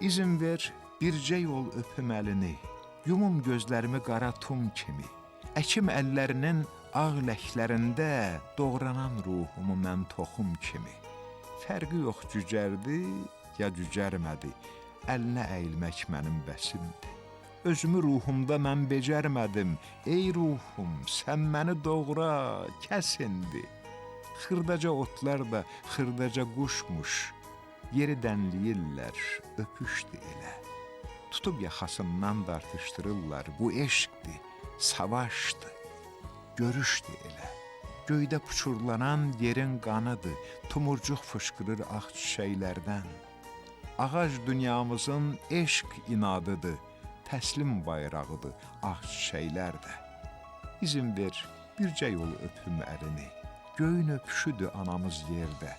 İzin ver, bircə yol öpüm əlini, yumum gözlərimi qara tum kimi, əkim əllərinin ağ ləklərində doğranan ruhumu mən toxum kimi. Fərqi yox cücərdi, ya cücərmədi, əlinə əyilmək mənim bəsimdir. Özümü ruhumda mən becərmədim, ey ruhum, sən məni doğra, kəsindi. Xırdaca otlar da xırdaca quşmuş, yeri dənliyirlər, öpüşdü elə. Tutub yaxasından dartışdırırlar, bu eşqdir, savaşdır, görüşdü elə. Göydə puçurlanan yerin qanıdır, tumurcuq fışqırır ağ çiçəklərdən. Ağac dünyamızın eşq inadıdır, təslim bayrağıdır ağ çiçəklər də. İzin ver, bircə yol öpüm əlini, göyün öpüşüdür anamız yerdə.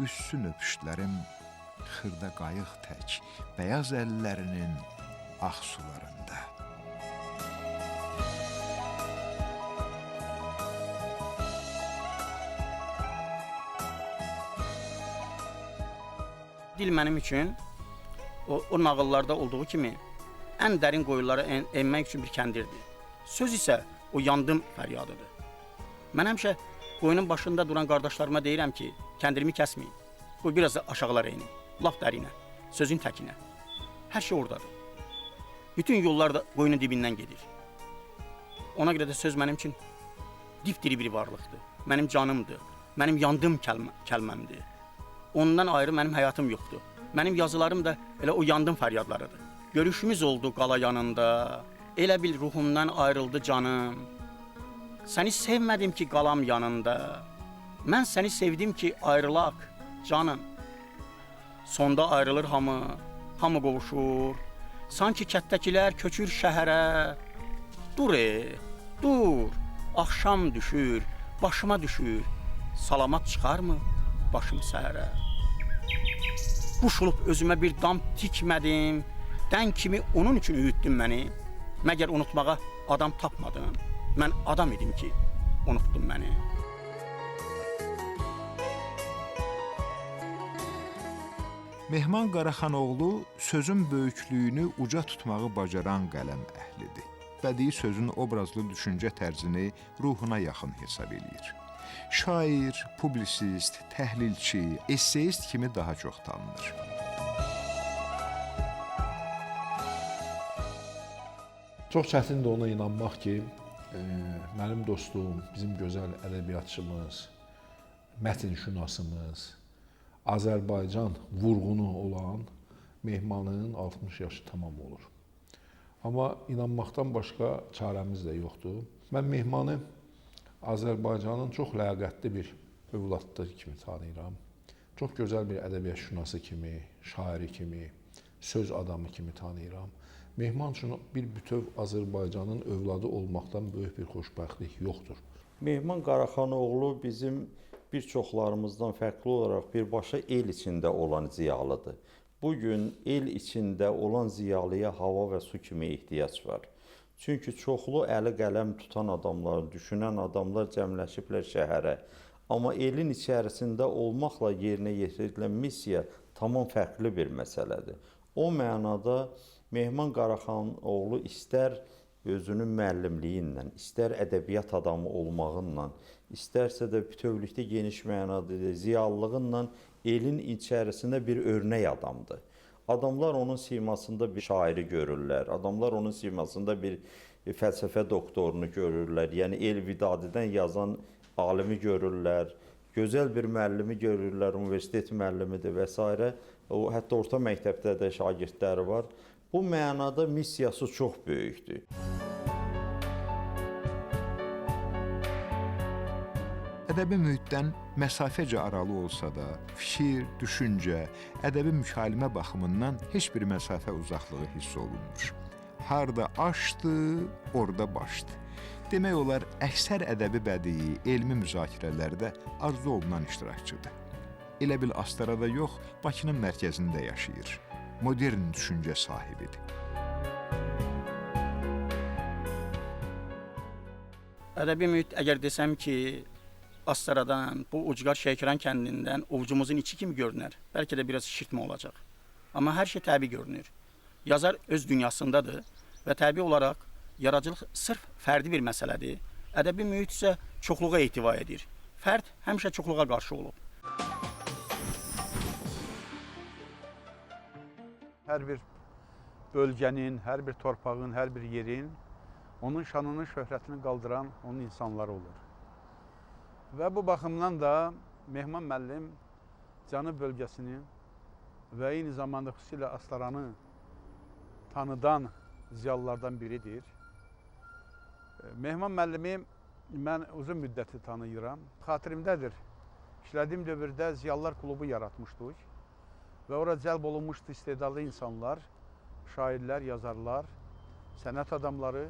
Üssün öpüşlərim xırda qayıq tək, bəyaz əllərinin ağ sularında. Dil mənim üçün o nağıllarda olduğu kimi ən dərin qoyulara enmək üçün bir kəndirdir. Söz isə o yandım fəryadıdır. Mən həmişə qoyunun başında duran qardaşlarıma deyirəm ki, kəndirimi kəsməyin. Qoy biraz da aşağılara inin, lap dərinə, sözün təkinə. Hər şey oradadır. Bütün yollar da qoyunun dibindən gedir. Ona görə də söz mənim üçün dipdiri bir varlıqdır. Mənim canımdır, mənim yandım kəlməmdir. Ondan ayrı mənim həyatım yoxdur. Mənim yazılarım da elə o yandım fəryadlarıdır. Görüşümüz oldu qala yanında, elə bil ruhumdan ayrıldı canım. Səni sevmədim ki qalam yanında, mən səni sevdim ki ayrılaq canım. Sonda ayrılır hamı qovuşur, sanki kətdəkilər köçür şəhərə. Dur dur, axşam düşür, başıma düşür, salamat çıxarmı başım səhərə? Quş olub özümə bir dam tikmədim, dən kimi onun üçün üyütdün məni. Məgər unutmağa adam tapmadın, mən adam idim ki, unuttun məni. Mehman Qaraxanoğlu sözün böyüklüyünü uca tutmağı bacaran qələm əhlidir. Bədii sözün obrazlı düşüncə tərzini ruhuna yaxın hesab edir. Şair, publisist, təhlilçi, esseyist kimi daha çox tanınır. Çox çətindir ona inanmaq ki, mənim dostum, bizim gözəl ədəbiyyatçımız, mətnşünasımız, Azərbaycan vurğunu olan Mehmanın 60 yaşı tamam olur. Amma inanmaqdan başqa çarəmiz də yoxdur. Mən Mehmanı Azərbaycanın çox ləyaqətli bir övladdır kimi tanıyıram. Çox gözəl bir ədəbiyyatşünası kimi, şairi kimi, söz adamı kimi tanıyıram. Mehman üçün bir bütöv Azərbaycanın övladı olmaqdan böyük bir xoşbəxtlik yoxdur. Mehman Qaraxanoğlu bizim bir çoxlarımızdan fərqli olaraq birbaşa el içində olan ziyalıdır. Bugün el içində olan ziyalıya hava və su kimi ehtiyac var. Çünki çoxlu əli qələm tutan adamlar, düşünən adamlar cəmləşiblər şəhərə. Amma elin içərisində olmaqla yerinə yetirilən missiya tamam fərqli bir məsələdir. O mənada Mehman Qaraxanoğlu istər özünün müəllimliyi ilə, istər ədəbiyyat adamı olmağınla, istərsə də bütövlükdə geniş mənada ziyallığınla elin içərisində bir örnək adamdır. Adamlar onun simasında bir şairi görürlər, adamlar onun simasında bir fəlsəfə doktorunu görürlər, yəni El-Vidadidən yazan alimi görürlər, gözəl bir müəllimi görürlər, universitet müəllimidir və s. O, hətta orta məktəbdə də şagirdləri var. Bu mənada missiyası çox böyükdür. Ədəbi mühitdən məsafəcə aralı olsa da, fikir, düşüncə, ədəbi mükalimə baxımından heç bir məsafə uzaqlığı hiss olunmur. Harda aşdı, orada başdı. Demək olar, əksər ədəbi bədii, elmi müzakirələrdə arzu olunan iştirakçıdır. Elə bil Astarada yox, Bakının mərkəzində yaşayır. Modern düşüncə sahibidir. Ədəbi mühit əgər desəm ki, Astaradan, bu ucqar Şəkəran kəndindən ovucumuzun içi kimi görünər. Bəlkə də biraz şişirtmə olacaq. Amma hər şey təbii görünür. Yazar öz dünyasındadır və təbii olaraq yaradıcılıq sırf fərdi bir məsələdir. Ədəbi mühit isə çoxluğa ehtiva edir. Fərd həmişə çoxluğa qarşı olub. Hər bir bölgənin, hər bir torpağın, hər bir yerin onun şanını, şöhrətini qaldıran onun insanları olur. Və bu baxımdan da Mehman müəllim Cənub bölgəsini və eyni zamanda xüsusilə Astaranı tanıdan ziyalılardan biridir. Mehman müəllimi mən uzun müddəti tanıyıram. Xatirimdədir, işlədiyim dövrdə Ziyalılar klubu yaratmışdıq və ora cəlb olunmuşdu istedadlı insanlar, şairlər, yazarlar, sənət adamları,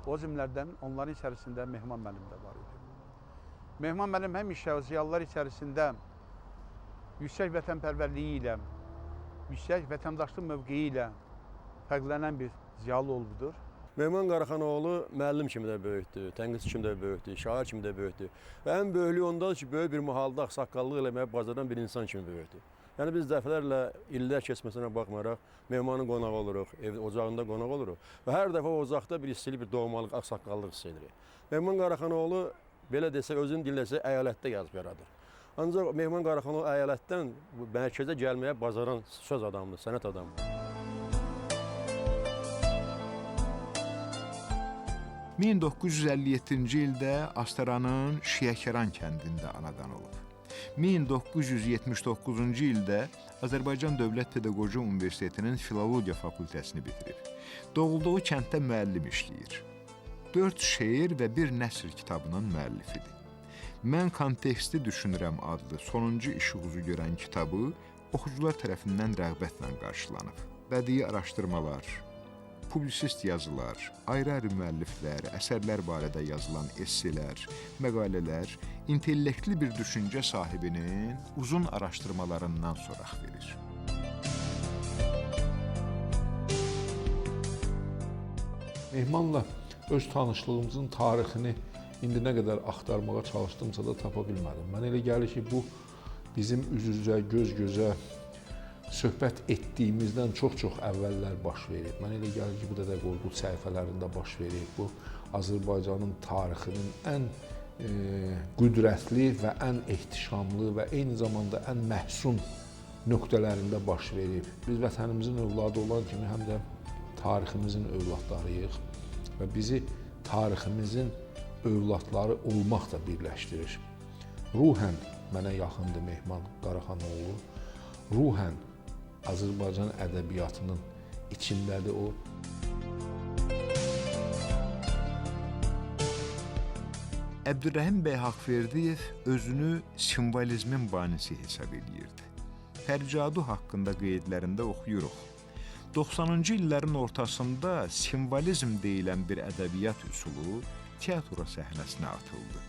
o cümlədən onların içərisində Mehman müəllim də var idi. Mehman müəllim həmişə ziyalılar içərisində yüksək vətənpərvərliyi ilə, yüksək vətəndaşlıq mövqeyi ilə fərqlənən bir ziyalı oldudur. Mehman Qaraxanoğlu müəllim kimi də böyükdür, tənqidçi kimi də böyükdür, şair kimi də böyükdür. Və ən böyüklüyü ondadır ki, böyük bir mahalda ağsaqqallıq eləməyə bacaran bir insan kimi böyükdür. Yəni biz dəfələrlə illər keçməsinə baxmayaraq Mehmanın qonağı oluruq, ev ocağında qonaq oluruq və hər dəfə o ocaqda bir istilik, bir doğmalıq, ağsaqqallıq hiss edirik. Mehman Qaraxanoğlu belə desək, özünün dilləsə əyalətdə yazıb yaradır. Ancaq Mehman Qaraxanoğlu əyalətdən mərkəzə gəlməyə bacaran söz adamıdır, sənət adamıdır. 1957-ci ildə Astaranın Şiyəkəran kəndində anadan olub. 1979-cu ildə Azərbaycan Dövlət Pedaqoji Universitetinin Filologiya fakültəsini bitirib. Doğulduğu kənddə müəllim işləyir. 4 şeir və 1 nəsr kitabının müəllifidir. Mən konteksti düşünürəm adlı sonuncu işığızı görən kitabı oxucular tərəfindən rəğbətlə qarşılanıb. Bədii araşdırmalar, publisist yazılar, ayrı-ayrı müəlliflər, əsərlər barədə yazılan esselər, məqalələr intellektli bir düşüncə sahibinin uzun araşdırmalarından soraq verir. Mehmanla öz tanışlığımızın tarixini indi nə qədər axtarmağa çalışdımsa da tapa bilmədim. Mənə elə gəlir ki, bu bizim üz-üzə, göz-gözə söhbət etdiyimizdən çox-çox əvvəllər baş verib. Mənə elə gəlir ki, bu Dədə Qorqud səhifələrində baş verib. Bu Azərbaycanın tarixinin ən qüdrətli və ən ehtişamlı və eyni zamanda ən məhsun nöqtələrində baş verib. Biz vətənimizin övladı olan kimi həm də tariximizin övladlarıyıq və bizi tariximizin övladları olmaq da birləşdirir. Ruhən mənə yaxındır Mehman Qaraxanoğlu. Ruhən Azərbaycan ədəbiyyatının içindədir o. Əbdürrəhim bəy Haqverdiyev özünü simvolizmin banisi hesab edirdi. Fərcadu haqqında qeydlərində oxuyuruq. 90-cı illərin ortasında simvolizm deyilən bir ədəbiyyat üsulu teatro səhnəsinə atıldı.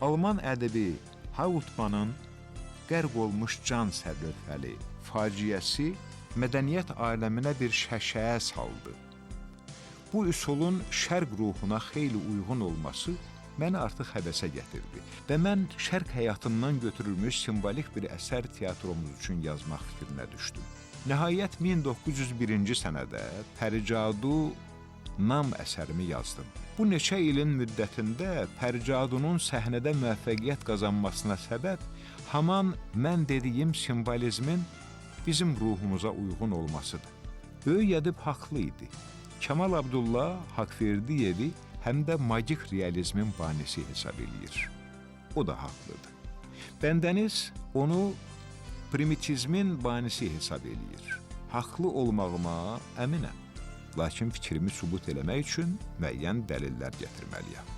Alman ədəbi Hauptmannın qərq olmuş can sərlövhəli faciəsi mədəniyyət aləminə bir şəşəyə saldı. Bu üsulun şərq ruhuna xeyli uyğun olması məni artıq həvəsə gətirdi və mən şərq həyatından götürülmüş simvolik bir əsər teatromuz üçün yazmaq fikrinə düşdüm. Nəhayət 1901-ci sənədə Pəricadu nam əsərimi yazdım. Bu neçə ilin müddətində Pəricadunun səhnədə müvəffəqiyyət qazanmasına səbəb haman mən dediyim simvolizmin bizim ruhumuza uyğun olmasıdır. Böyük ədib haqlı idi. Kemal Abdullah Haqverdiyevi həm də magik realizmin banisi hesab eləyir. O da haqlıdır. Bəndəniz onu primitizmin banisi hesab eləyir. Haqlı olmağıma əminəm. Lakin fikrimi sübut eləmək üçün müəyyən dəlillər gətirməliyəm.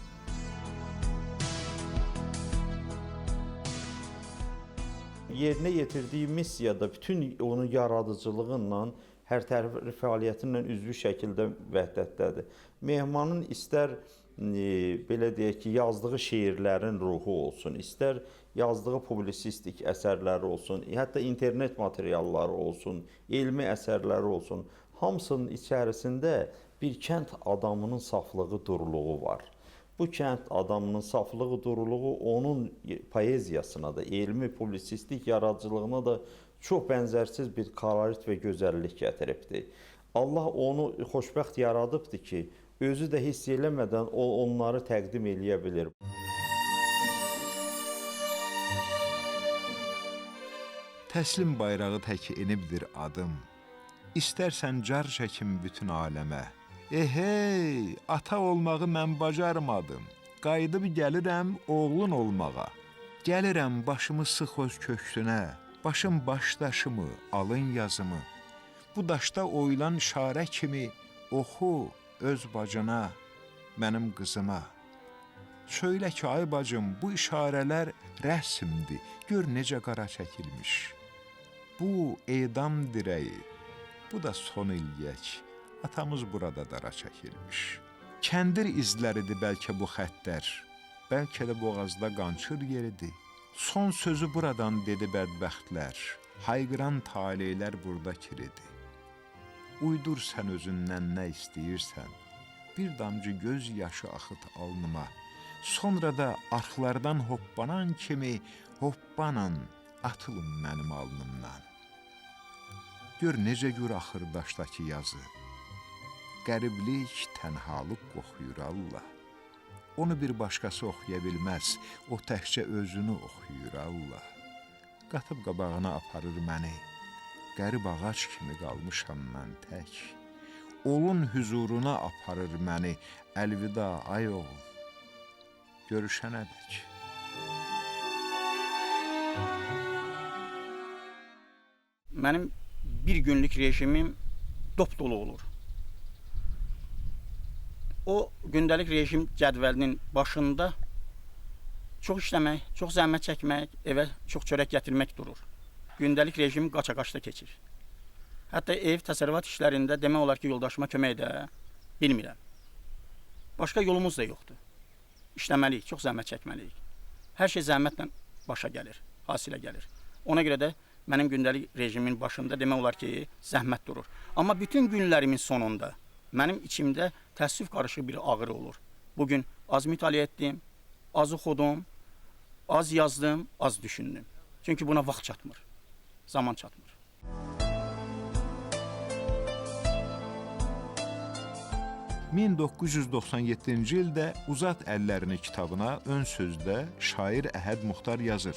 Yerinə yetirdiyi missiyada bütün onun yaradıcılığıyla, hər tərəfli fəaliyyətinlə üzvü şəkildə vəhdətdədir. Mehmanın istər belə deyək ki, yazdığı şeirlərin ruhu olsun, istər yazdığı publisistik əsərləri olsun, hətta internet materialları olsun, elmi əsərləri olsun, hamısının içərisində bir kənd adamının saflığı, duruluğu var. Bu kənd adamının saflığı, duruluğu onun poeziyasına da, elmi publisistik yaradıcılığına da çox bənzərsiz bir kolorit və gözəllik gətiribdi. Allah onu xoşbəxt yaradıbdı ki, özü də hiss eləmədən onları təqdim eləyə bilir. Təslim bayrağı tək enibdir adım. İstərsən car çəkim bütün aləmə. Hey, ata olmağı mən bacarmadım. Qayıdıb gəlirəm oğlun olmağa. Gəlirəm başımı sıx öz köksünə. Başım başdaşımı, alın yazımı. Bu daşda oyulan işarə kimi oxu öz bacına, mənim qızıma. Söylə ki, ay bacım, bu işarələr rəsmdir. Gör necə qara çəkilmiş. Bu edam dirəyi, bu da son ilyək. Atamız burada dara çəkilmiş. Kəndir izləridir bəlkə bu xəttlər. Bəlkə də boğazda qançır yeridir. Son sözü buradan dedi bədbəxtlər. Hayqıran taleylər burada kiridi. Uydur sən özündən nə istəyirsən. Bir damcı göz yaşı axıt alnıma. Sonra da arxlardan hoppanan kimi hoppanan atılın mənim alnımdan. Gör necə gür axır daşdakı yazı. Qəriblik, tənhalıq qoxuyur Allah. Onu bir başqası oxuya bilməz, o təkcə özünü oxuyur Allah. Qatıb qabağına aparır məni, qərib ağac kimi qalmışam mən tək. Olun hüzuruna aparır məni, əlvida ay oğul, görüşənədək. Mənim bir günlük rejimim dop dolu olur. O gündəlik rejim cədvəlinin başında çox işləmək, çox zəhmət çəkmək, evə çox çörək gətirmək durur. Gündəlik rejim qaça-qaçda keçir. Hətta ev təsərrüfat işlərində demək olar ki, yoldaşıma kömək edə bilmirəm. Başqa yolumuz da yoxdur. İşləməliyik, çox zəhmət çəkməliyik. Hər şey zəhmətlə başa gəlir, hasilə gəlir. Ona görə də mənim gündəlik rejimin başında demək olar ki, zəhmət durur. Amma bütün günlərimin sonunda mənim içimdə təəssüf qarışıq bir ağrı olur. Bugün az mütaliə etdim, az oxudum, az yazdım, az düşündüm. Çünki buna vaxt çatmır, zaman çatmır. ...1997-ci ildə Uzat əllərini kitabına ön sözdə şair Əhəd Muxtar yazır.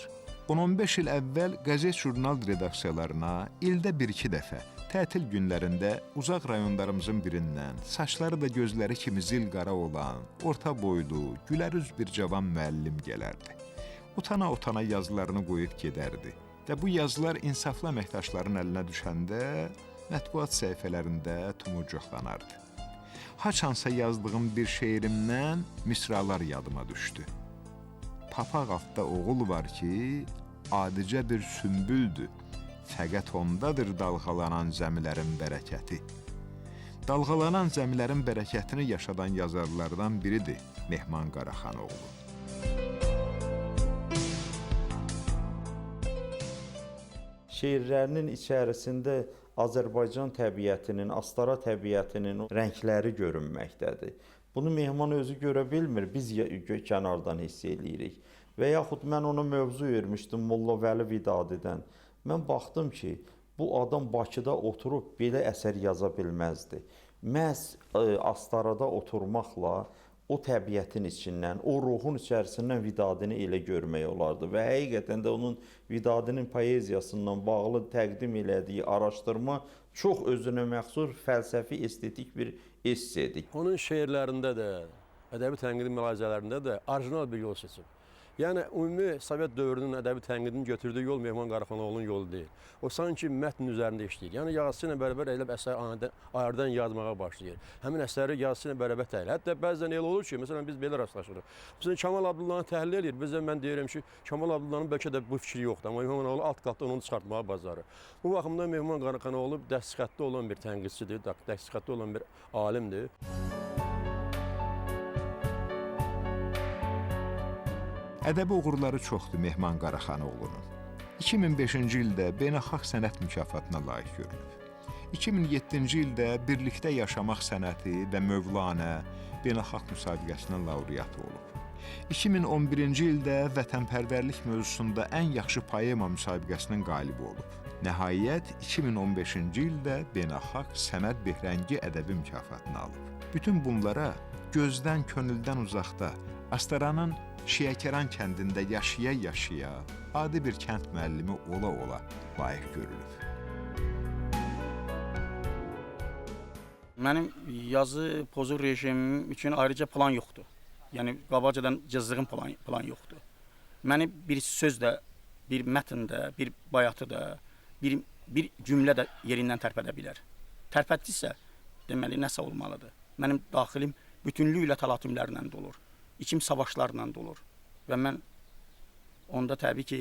10-15 il əvvəl qəzet-jurnal redaksiyalarına ildə bir-iki dəfə tətil günlərində uzaq rayonlarımızın birindən saçları da gözləri kimi zil qara olan, orta boylu, gülərüz bir cavan müəllim gələrdi. Utana-utana yazılarını qoyub gedərdi və bu yazılar insaflı əməkdaşların əlinə düşəndə mətbuat səhifələrində tumurcuqlanardı. Haçansa yazdığım bir şeirimdən misralar yadıma düşdü. Papaq altda oğul var ki, adicə bir sümbüldür. Fəqət ondadır dalğalanan zəmilərin bərəkəti. Dalğalanan zəmilərin bərəkətini yaşadan yazarlardan biridir Mehman Qaraxanoğlu. Şeirlərinin içərisində Azərbaycan təbiətinin, Astara təbiətinin rəngləri görünməkdədir. Bunu Mehman özü görə bilmir, biz kənardan hiss eləyirik. Və yaxud mən ona mövzu vermişdim Molla Vəli Vidadidən. Mən baxdım ki, bu adam Bakıda oturub belə əsər yaza bilməzdi. Məhz Astarada oturmaqla o təbiətin içindən, o ruhun içərisindən Vidadini elə görmək olardı. Və həqiqətən də onun Vidadinin poeziyasından bağlı təqdim elədiyi araşdırma çox özünə məxsus fəlsəfi, estetik bir essedir. Onun şeirlərində də, ədəbi tənqidi mülahizələrində də orijinal bir yol seçib. Yəni, ümumi Sovet dövrünün ədəbi tənqidinin götürdüyü yol Mehman Qaraxanoğlu'nun yolu deyil. O sanki mətn üzərində işləyir. Yəni, yazısı ilə bərabər elə əsər ayardan yazmağa başlayır. Həmin əsəri yazısı ilə bərabər təhlil. Hətta bəzən elə olur ki, məsələn, biz belə rastlaşırıq. Məsələn, Kamal Abdullah'ı təhlil edir. Bizə mən deyirəm ki, Kamal Abdullah'ın bəlkə də bu fikri yoxdur. Amma Mehman Qaraxanoğlu alt qatda onu çıxartmağa bacarır. Bu baxımdan Mehman Qaraxanoğlu dəstxətdə olan bir tənqidçidir, dəstxətdə olan bir alimdir. Ədəbi uğurları çoxdur Mehman Qaraxanoğlu'nun. 2005-ci ildə Beynəlxalq Sənət mükafatına layiq görülüb. 2007-ci ildə Birlikdə Yaşamaq sənəti və Mövlanə Beynəlxalq müsabiqəsinin laureatı olub. 2011-ci ildə Vətənpərvərlik mövzusunda ən yaxşı poema müsabiqəsinin qalibi olub. Nəhayət 2015-ci ildə beynəlxalq Səməd Behrəngi ədəbi mükafatını alıb. Bütün bunlara gözdən, könüldən uzaqda Astaranın Şiyəkəran kəndində yaşaya-yaşaya adi bir kənd müəllimi ola-ola layiq görülüb. Mənim yazı pozur rejimim üçün ayrıca plan yoxdur. Yəni qabaqcadan cızdığım plan yoxdur. Məni bir sözdə, bir mətndə, bir bayatıda, bir cümlə də yerindən tərpədə bilər. Tərpətdisə, deməli nəsə olmalıdır. Mənim daxilim bütünlüklə təlatümlərlə dolur. İçim savaşlarla dolur. Və mən onda təbii ki,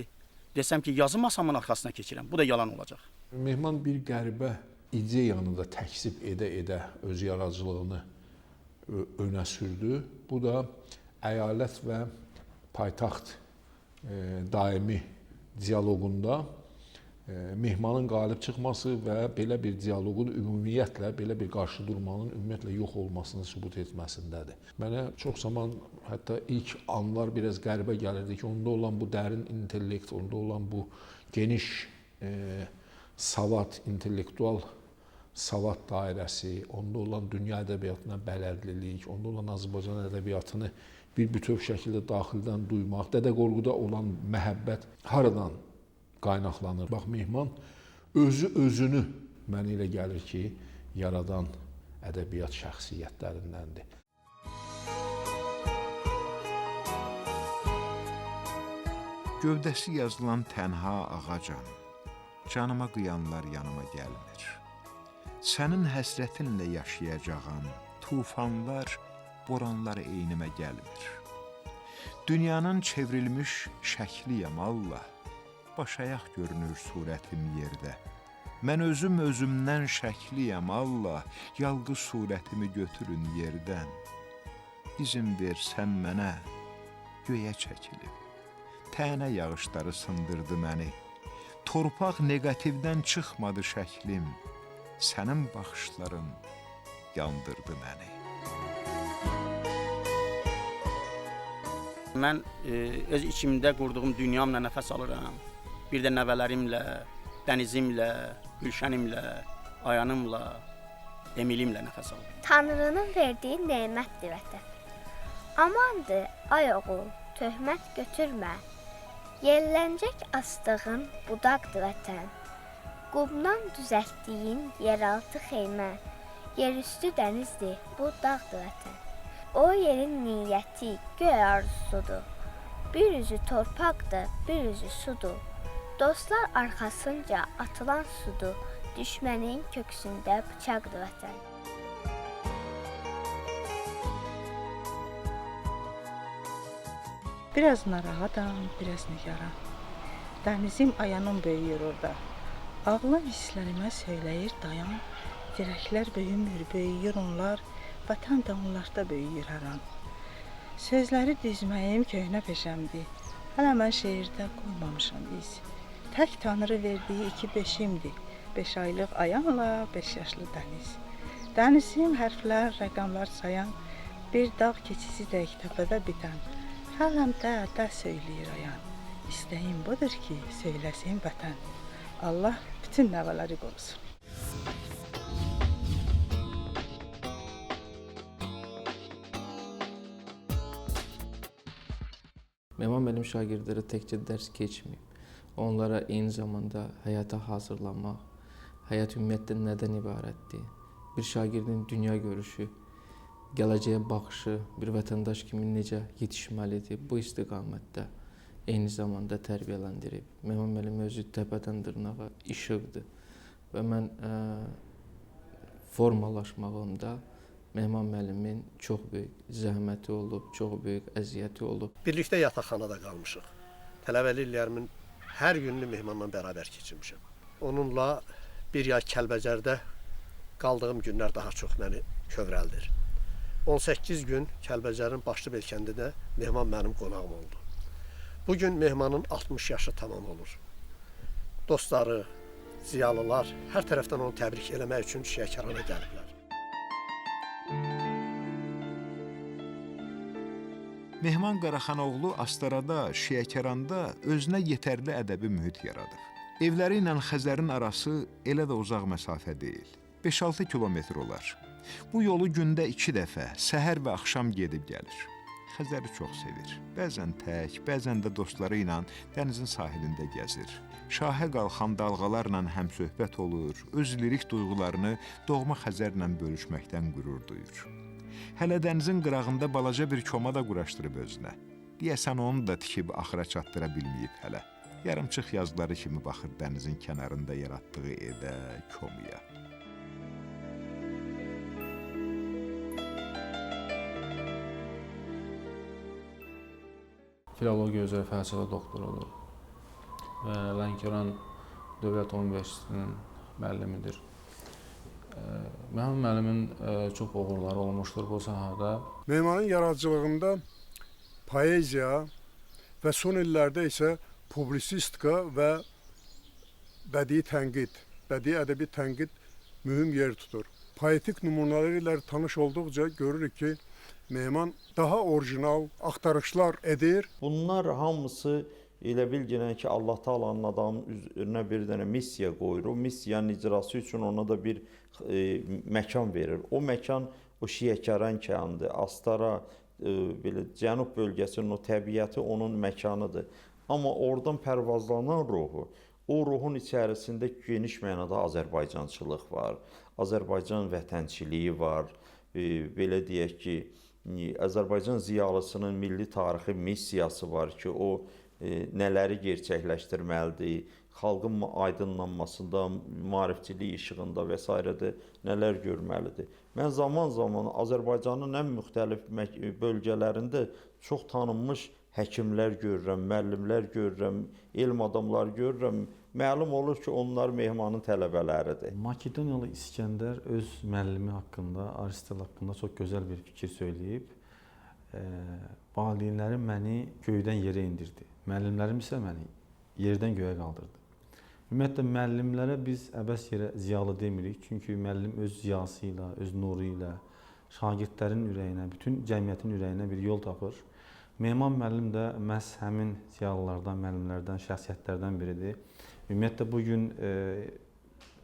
desəm ki, yazı masamın arxasına keçirəm. Bu da yalan olacaq. Mehman bir qəribə ideyanı da təksib edə-edə öz yaradıcılığını önə sürdü. Bu da əyalət və paytaxt daimi dialoqunda Mehmanın qalib çıxması və belə bir dialoqun ümumiyyətlə, belə bir qarşıdurmanın ümumiyyətlə yox olmasını sübut etməsindədir. Mənə çox zaman, hətta ilk anlar biraz qəribə gəlirdi ki, onda olan bu dərin intellekt, onda olan bu geniş savad, intellektual savad dairəsi, onda olan dünya ədəbiyyatına bələdlilik, onda olan Azərbaycan ədəbiyyatını bir bütöv şəkildə daxildən duymaq, Dədə Qorquda olan məhəbbət haradan qaynaqlanır? Bax, Mehman özünü mənə elə gəlir ki, yaradan ədəbiyyat şəxsiyyətlərindəndir. Gövdəsi yazılan tənha ağacam, canıma qıyanlar yanıma gəlmir. Sənin həsrətinlə yaşayacağam, tufanlar, boranlar eynimə gəlmir. Dünyanın çevrilmiş şəkliyəm Allah, başayaq görünür surətim yerdə. Mən özümdən şəkliyəm Allah, yalqız surətimi götürün yerdən. İzin versən mənə, göyə çəkilib. Tənə yağışları sındırdı məni. Torpaq negativdən çıxmadı şəklim. Sənin baxışların yandırdı məni. Mən öz içimdə qurduğum dünyamla nəfəs alıram. Bir də nəvələrimlə, dənizimlə, gülşənimlə, ayanımla, Emilimlə nəfəs alıram. Tanrının verdiyi nemətdir vətən. Amandır, ay oğul, töhmət götürmə. Yelləncək astığın budaqdır vətən. Qumdan düzəltdiyin yeraltı xeymə, yerüstü dənizdir, bu dağdır vətən. O yerin niyyəti, göy arzusudur. Bir üzü torpaqdır, bir üzü sudur. Dostlar arxasınca atılan sudur. Düşmənin köksündə bıçaqdır vətən. Biraz narahatam, biraz nigaran. Dənizim ayanım böyüyür orada. Ağlım hisslərimə söyləyir dayan. Dirəklər böyümür, böyüyür onlar. Vətən də onlarda böyüyür hər an. Sözləri düzməyim köhnə peşəmdir. Hələ mən şeirdə qoymamışam iz. Tək Tanrı verdiyi 2 beşimdir. 5 aylıq ayanla 5 yaşlı dəniz. Dənizim hərflər, rəqamlar sayan, bir dağ keçisi dək təpədə bitən. Xəlləmdə də söyləyir ayan. İstəyim budur ki, söyləsin vətən. Allah bütün nəvələri qorusun. Mehman müəllim şagirdləri təkcə dərs keçməyib. Onlara eyni zamanda həyata hazırlanmaq, həyat ümumiyyətlə nədən ibarətdir? Bir şagirdin dünya görüşü, gələcəyə baxışı, bir vətəndaş kimi necə yetişməlidir? Bu istiqamətdə eyni zamanda tərbiyələndirib. Mehman müəllim özü təpədən dırnağa işıqdır və mən formalaşmağımda Mehman müəllimin çox böyük zəhməti olub, çox böyük əziyyəti olub. Birlikdə yataqxanada qalmışıq. Tələbəlik illərimin hər gününü Mehmanla bərabər keçirmişəm. Onunla bir yay Kəlbəcərdə qaldığım günlər daha çox məni kövrəldir. 18 gün Kəlbəcərin Başlıbel kəndində Mehman mənim qonağım oldu. Bugün Mehmanın 60 yaşı tamam olur. Dostları, ziyalılar hər tərəfdən onu təbrik eləmək üçün Şiyəkərana gəliblər. Mehman Qaraxanoğlu Astarada, Şiyəkəranda özünə yetərli ədəbi mühit yaradıb. Evləri ilə Xəzərin arası elə də uzaq məsafə deyil. 5-6 kilometr olar. Bu yolu gündə 2 dəfə, səhər və axşam gedib gəlir. Xəzəri çox sevir. Bəzən tək, bəzən də dostları ilə dənizin sahilində gəzir. Şahə qalxan dalğalarla həmsöhbət olur, öz lirik duyğularını doğma Xəzərlə bölüşməkdən qürur duyur. Hələ dənizin qırağında balaca bir koma da quraşdırıb özünə. Deyəsən onu da tikib axıra çatdıra bilməyib hələ. Yarımçıq yazıları kimi baxır dənizin kənarında yaratdığı evə, komaya. Filologiya üzrə fəlsəfə doktorudur və Lənkəran Dövlət Universitetinin müəllimidir. Mənim müəllimin çox uğurları olmuşdur bu sahədə. Memarın yaradıcılığında poeziya və son illərdə isə publisistika və bədii tənqid, bədii ədəbi tənqid mühüm yer tutur. Poetik nümunələri ilə tanış olduqca görürük ki, Mehman daha orijinal axtarışlar edir. Bunlar hamısı elə bilginən ki, Allah Taala'nın adamın üzərinə bir dənə missiya qoyur. O missiyanın icrası üçün ona da bir məkan verir. O məkan o Şiyəkəran kəndi, Astara, belə cənub bölgəsinin o təbiəti onun məkanıdır. Amma oradan pərvazlanan ruhu, o ruhun içərisində geniş mənada Azərbaycançılıq var, Azərbaycan vətənçiliyi var, belə deyək ki, Azərbaycan ziyalısının milli tarixi missiyası var ki, o nələri gerçəkləşdirməlidir, xalqın aydınlanmasında, maarifçilik işığında və s. nələr görməlidir. Mən zaman-zaman Azərbaycanın ən müxtəlif bölgələrində çox tanınmış həkimlər görürəm, müəllimlər görürəm, elm adamları görürəm. Məlum olur ki, onlar Mehmanın tələbələridir. Makedoniyalı İskəndər öz müəllimi haqqında, Aristel haqqında çox gözəl bir fikir söyləyib. Valideynlərim məni göydən yerə indirdi. Müəllimlərim isə məni yerdən göyə qaldırdı. Ümumiyyətlə, müəllimlərə biz əbəs yerə ziyalı demirik. Çünki müəllim öz ziyası ilə, öz nuru ilə, şagirdlərin ürəyinə, bütün cəmiyyətin ürəyinə bir yol tapır. Mehman müəllim də məhz həmin ziyalılardan, müəllimlərdən, şəxsiyyətlərdən biridir. Ümumiyyətlə, bugün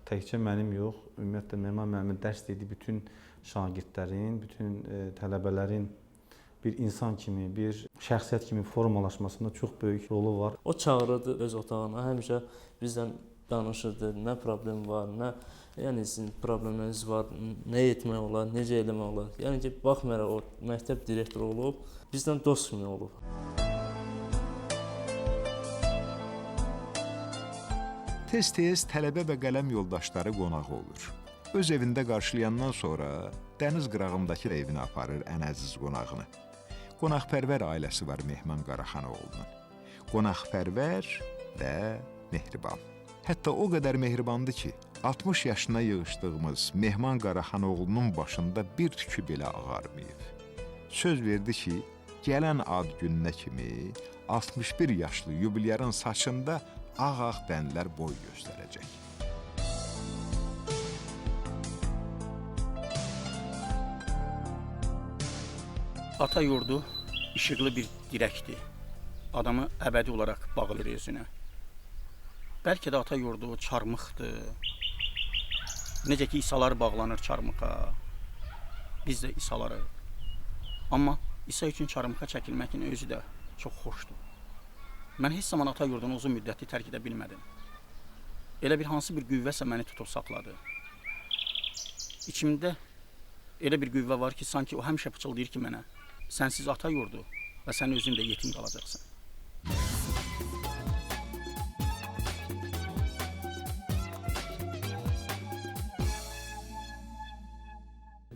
təkcə mənim yox, ümumiyyətlə, Mehman müəllimin dərs dediyi bütün şagirdlərin, bütün tələbələrin bir insan kimi, bir şəxsiyyət kimi formalaşmasında çox böyük rolu var. O çağırırdı öz otağına, həmişə bizdən danışırdı, nə problem var, nə yəni sizin problemləriniz var, nə etmək olar, necə eləmək olar. Yəni ki, baxmayaraq o məktəb direktoru olub, bizdən dost kimi olub. Tez-tez tələbə və qələm yoldaşları qonağı olur. Öz evində qarşılayandan sonra dəniz qırağındakı evinə aparır ən əziz qonağını. Qonaqpərvər ailəsi var Mehman Qaraxanoğlunun. Qonaqpərvər və mehriban. Hətta o qədər mehribandır ki, 60 yaşına yığışdığımız Mehman Qaraxanoğlunun başında bir tükü belə ağarmayıb. Söz verdi ki, gələn ad gününə kimi 61 yaşlı yubilyarın saçında ağ-ağ bənlər boy göstərəcək. Ata yurdu işıqlı bir dirəkdir. Adamı əbədi olaraq bağlayır özünə. Bəlkə də ata yurdu çarmıxdır. Necə ki, İsalar bağlanır çarmıxa. Biz də İsalarıq. Amma İsa üçün çarmıxa çəkilməkin özü də çox xoşdur. Mən heç zaman ata yurdunu uzun müddətli tərk edə bilmədim. Elə bir hansı bir qüvvəsə məni tutub saxladı. İçimdə elə bir qüvvə var ki, sanki o həmişə pıçıldayır ki mənə, sənsiz ata yurdu və sən özün də yetim qalacaqsan.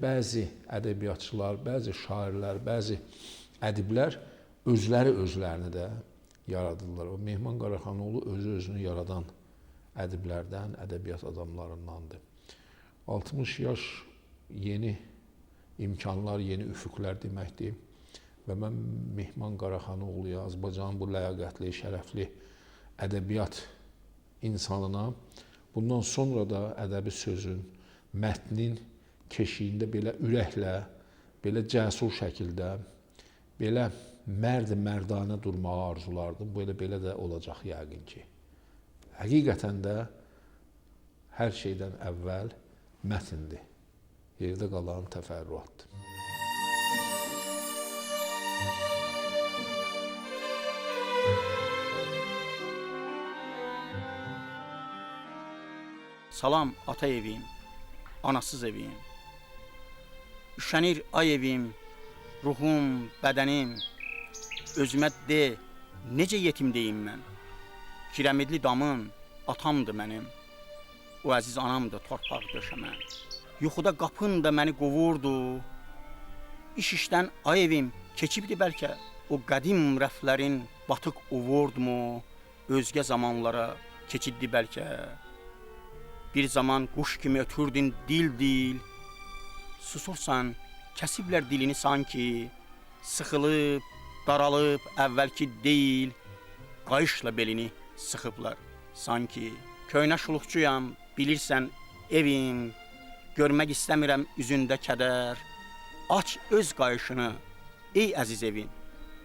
Bəzi ədəbiyyatçılar, bəzi şairlər, bəzi ədiblər özlərini də yaradırlar. O Mehman Qaraxanoğlu özünü yaradan ədiblərdən, ədəbiyyat adamlarındandır. 60 yaş yeni imkanlar, yeni üfüqlər deməkdir. Və mən Mehman Qaraxanoğluya, Azərbaycanın bu ləyaqətli, şərəfli ədəbiyyat insanına bundan sonra da ədəbi sözün, mətnin keşiyində belə ürəklə, belə cəsur şəkildə, belə mərd-mərdanə durmağı arzulardım. Belə də olacaq yəqin ki. həqiqətən də hər şeydən əvvəl mətndir. Yerdə qalan təfərrüatdır. Salam ata evim, anasız evim. Üşənir ay evim, ruhum, bədənim. Özümə de, necə yetim deyim mən. Kirəmidli damım, atamdır mənim. O əziz anamdır torpaq döşəmən. Yuxuda qapın da məni qovurdu. İş-işdən ay evim keçibdi bəlkə. O qədim rəflərin batıq uvurdmu, özgə zamanlara keçiddi bəlkə. Bir zaman quş kimi ötürdün dil-dil. Susursan, kəsiblər dilini sanki. Sıxılıb, daralıb, əvvəlki deyil. Qayışla belini sıxıblar sanki. Köynə şuluqçuyam, bilirsən evim. Görmək istəmirəm üzündə kədər. Aç öz qayışını, ey əziz evin.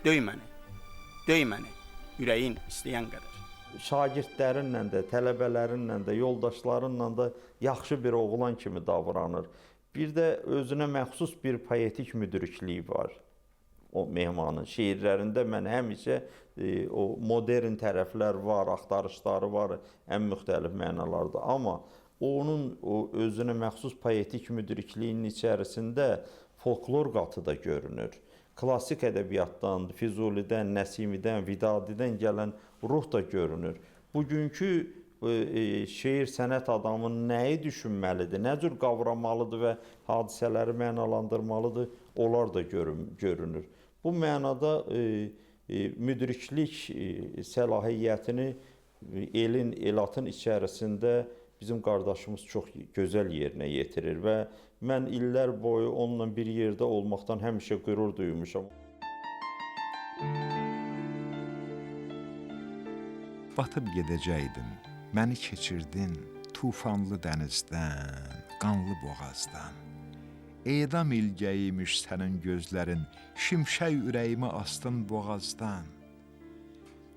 Döy məni, ürəyin istəyən qədər. Şagirdlərinlə də, tələbələrinlə də, yoldaşlarınla da yaxşı bir oğlan kimi davranır. Bir də özünə məxsus bir poetik müdrikliyi var. O Mehmanın şeirlərində mən həmişə o modern tərəflər var, axtarışları var, ən müxtəlif mənalarda. Amma onun o özünə məxsus poetik müdrikliyinin içərisində folklor qatı da görünür. Klassik ədəbiyyatdan, Füzulidən, Nəsimidən, Vidadidən gələn ruh da görünür. Bugünkü şeir sənət adamın nəyi düşünməlidir, nə cür qavramalıdır və hadisələri mənalandırmalıdır, onlar da görünür. Bu mənada müdriklik səlahiyyətini elin, elatın içərisində bizim qardaşımız çox gözəl yerinə yetirir və mən illər boyu onunla bir yerdə olmaqdan həmişə qürur duymuşam. Batıb gedəcəkdim, məni keçirdin tufanlı dənizdən, qanlı boğazdan. Edam ilgəyiymiş sənin gözlərin, şimşək ürəyimi astın boğazdan.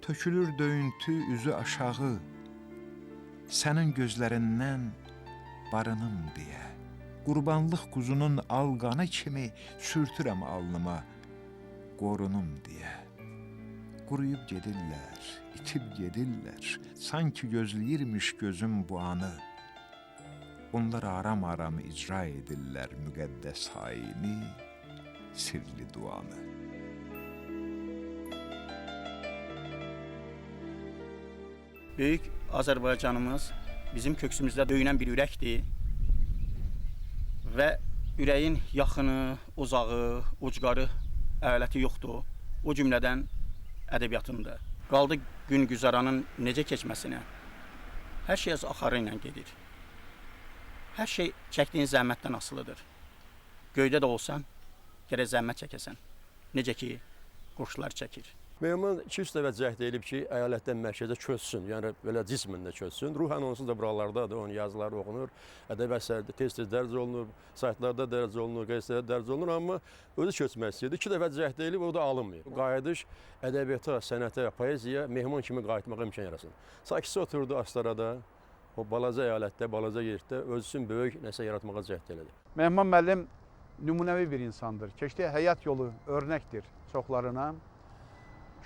Tökülür döyüntü üzü aşağı, sənin gözlərindən barınım deyə. Qurbanlıq quzunun alqanı kimi sürtürəm alnıma, qorunum deyə. Quruyub gedirlər, itib gedirlər, sanki gözləyirmiş gözüm bu anı. Onlar aram-aram icra edirlər müqəddəs ayini, sirli duanı. Böyük Azərbaycanımız bizim köksümüzdə döyünən bir ürəkdir və ürəyin yaxını, uzağı, ucqarı ələti yoxdur. O cümlədən ədəbiyyatında. Qaldı gün güzaranın necə keçməsinə. Hər şey az axarı ilə gedir. Hər şey çəkdiyin zəhmətdən asılıdır. Göydə də olsan, gərək zəhmət çəkəsən. Necə ki, quşlar çəkir. Mehman 2-3 dəfə cəhd edib ki, əyalətdən mərkəzə köçsün, yəni belə cismində köçsün. Ruhən onsuz da buralardadır, onun yazıları oxunur, ədəbi əsərdə tez-tez dərc olunur, saytlarda dərc olunur, qəzetlərdə dərc olunur, amma özü köçmək istəyirdi. 2 dəfə cəhd edib, o da alınmıyor. Qayıdış ədəbiyyata, sənətə, poeziyaya Mehman kimi qayıtmağa imkan yarasın. Sakisi oturdu Astarada, o balaca əyalətdə, balaca yerdə özü üçün böyük nəsə yaratmağa cəhd elədi. Mehman müəllim nümunəvi bir insandır. Keçdiyi həyat yolu örnəkdir çoxlarına.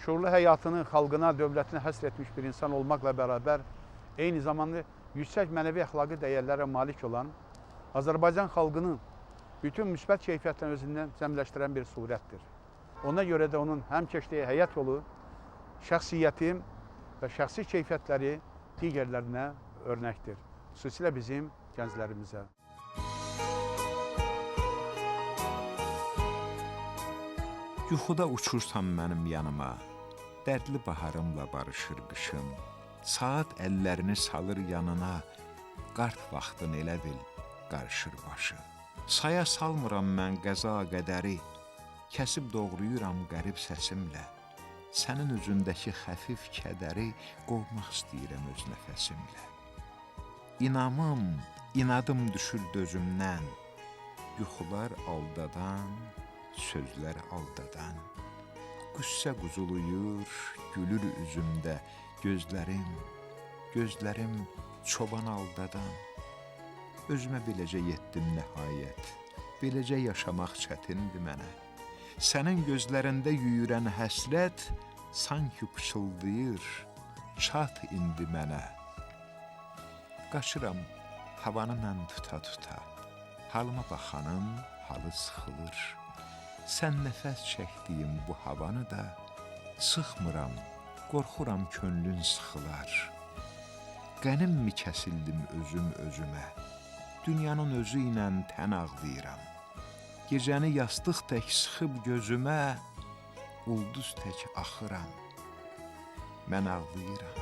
Şuurlu həyatını xalqına, dövlətinə həsr etmiş bir insan olmaqla bərabər eyni zamanda yüksək mənəvi əxlaqi dəyərlərə malik olan Azərbaycan xalqının bütün müsbət keyfiyyətlərini özündən cəmləşdirən bir surətdir. Ona görə də onun həm keçdiyi həyat yolu, şəxsiyyəti və şəxsi keyfiyyətləri digərlərinə örnəkdir. Xüsusilə bizim gənclərimizə. Yuxuda uçursan mənim yanıma, dərdli baharımla barışır qışım. Saat əllərini salır yanına, qart vaxtın elə bil qarışır başı. Saya salmıram mən qəza qədəri, kəsib doğrayıram qərib səsimlə. Sənin üzündəki xəfif kədəri qovmaq istəyirəm öz nəfəsimlə. İnamım, inadım düşür dözümdən, yuxular aldadan, sözlər aldadan. Qüssə quzuluyur, gülür üzümdə gözlərim, gözlərim çoban aldadan. Özümə beləcə yetdim nəhayət. Beləcə yaşamaq çətindir mənə. Sənin gözlərində yüyürən həsrət sanki pıçıldayır, çat indi mənə. Qaçıram havanı mən tuta-tuta. Halıma baxanın halı sıxılır. Sən nəfəs çəkdiyim bu havanı da sıxmıram, qorxuram könlün sıxılar. Qənimmi kəsildim özüm özümə, dünyanın özü ilə tən ağlayıram. Gecəni yastıq tək sıxıb gözümə, ulduz tək axıram, mən ağlayıram.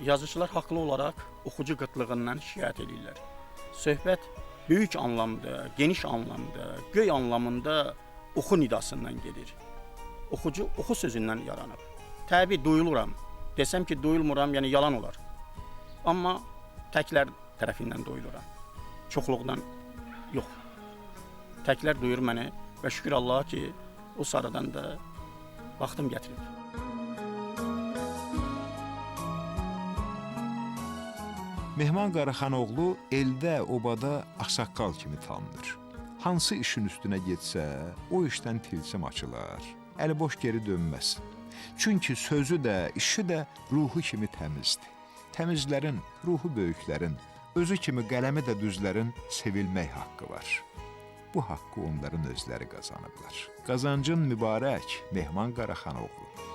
Yazıçılar haqlı olaraq oxucu qıtlığından şikayət edirlər. Söhbət böyük anlamda, geniş anlamda, göy anlamında oxu nidasından gedir. Oxucu oxu sözündən yaranıb. Təbii duyuluram. Desəm ki, duyulmuram, yəni yalan olar. Amma təklər tərəfindən duyuluram. Çoxluqdan yox. Təklər duyur məni və şükür Allaha ki, o sarıdan da vaxtım gətirib. Mehman Qaraxanoğlu eldə, obada ağsaqqal kimi tanınır. Hansı işin üstünə getsə, o işdən tilsim açılar. Əli boş geri dönməz. Çünki sözü də, işi də ruhu kimi təmizdir. Təmizlərin, ruhu böyüklərin, özü kimi qələmi də düzlərin sevilmək haqqı var. Bu haqqı onların özləri qazanıblar. Qazancın mübarək Mehman Qaraxanoğlu.